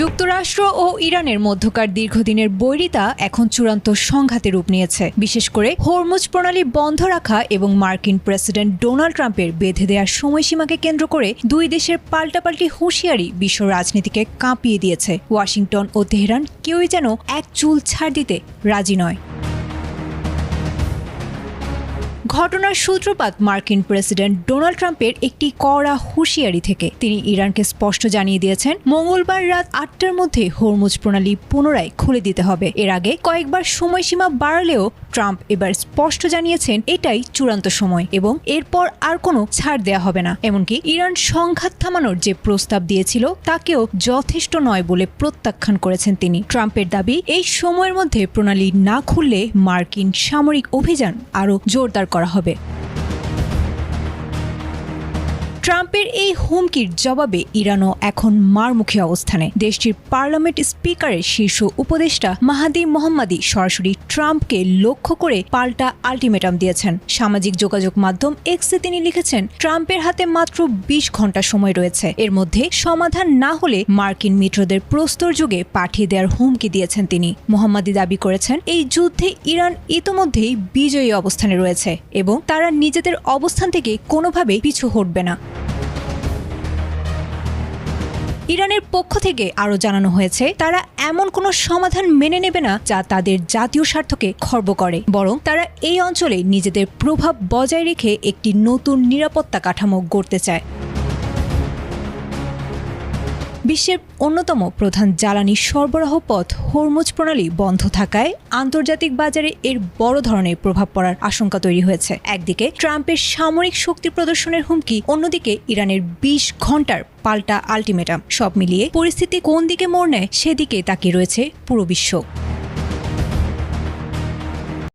যুক্তরাষ্ট্র ও ইরানের মধ্যকার দীর্ঘদিনের বৈরিতা এখন চূড়ান্ত সংঘাতে রূপ নিয়েছে। বিশেষ করে হরমুজ প্রণালী বন্ধ রাখা এবং মার্কিন প্রেসিডেন্ট ডোনাল্ড ট্রাম্পের বেঁধে দেওয়ার সময়সীমাকে কেন্দ্র করে দুই দেশের পাল্টাপাল্টি হুঁশিয়ারি বিশ্ব রাজনীতিকে কাঁপিয়ে দিয়েছে। ওয়াশিংটন ও তেহরান কেউই যেন এক চুল ছাড় দিতে রাজি নয়। ঘটনার সূত্রপাত মার্কিন প্রেসিডেন্ট ডোনাল্ড ট্রাম্পের একটি কড়া হুঁশিয়ারি থেকে। তিনি ইরানকে স্পষ্ট জানিয়ে দিয়েছেন, মঙ্গলবার রাত ৮টার মধ্যে হরমুজ প্রণালী পুনরায় খুলে দিতে হবে। এর আগে কয়েকবার সময়সীমা বাড়লেও ট্রাম্প এবার স্পষ্ট জানিয়েছেন এটাই চূড়ান্ত সময় এবং এরপর আর কোনো ছাড় দেয়া হবে না। এমনকি ইরান সংঘাত থামানোর যে প্রস্তাব দিয়েছিল তাকেও যথেষ্ট নয় বলে প্রত্যাখ্যান করেছেন তিনি। ট্রাম্পের দাবি, এই সময়ের মধ্যে প্রণালী না খুললে মার্কিন সামরিক অভিযান আরও জোরদার করা হবে। ট্রাম্পের এই হুমকির জবাবে ইরানও এখন মারমুখী অবস্থানে। দেশটির পার্লামেন্ট স্পিকারের শীর্ষ উপদেষ্টা মাহাদি মোহাম্মদি সরাসরি ট্রাম্পকে লক্ষ্য করে পাল্টা আল্টিমেটাম দিয়েছেন। সামাজিক যোগাযোগ মাধ্যম এক্সে তিনি লিখেছেন, ট্রাম্পের হাতে মাত্র ২০ ঘন্টা সময় রয়েছে। এর মধ্যে সমাধান না হলে মার্কিন মিত্রদের প্রস্তর যুগে পাঠিয়ে দেওয়ার হুমকি দিয়েছেন তিনি। মোহাম্মদি দাবি করেছেন, এই যুদ্ধে ইরান ইতোমধ্যেই বিজয়ী অবস্থানে রয়েছে এবং তারা নিজেদের অবস্থান থেকে কোনোভাবেই পিছু হটবে না। ইরানের পক্ষ থেকে আরও জানানো হয়েছে, তারা এমন কোনো সমাধান মেনে নেবে না যা তাদের জাতীয় স্বার্থকে খর্ব করে, বরং তারা এই অঞ্চলে নিজেদের প্রভাব বজায় রেখে একটি নতুন নিরাপত্তা কাঠামো গড়তে চায়। বিশ্বের অন্যতম প্রধান জ্বালানি সরবরাহ পথ হরমুজ প্রণালী বন্ধ থাকায় আন্তর্জাতিক বাজারে এর বড় ধরনের প্রভাব পড়ার আশঙ্কা তৈরি হয়েছে। একদিকে ট্রাম্পের সামরিক শক্তি প্রদর্শনের হুমকি, অন্যদিকে ইরানের ২০ ঘন্টার পাল্টা আল্টিমেটাম। সব মিলিয়ে পরিস্থিতি কোন দিকে মোড় নেয় সেদিকে তাকিয়ে রয়েছে পুরো বিশ্ব।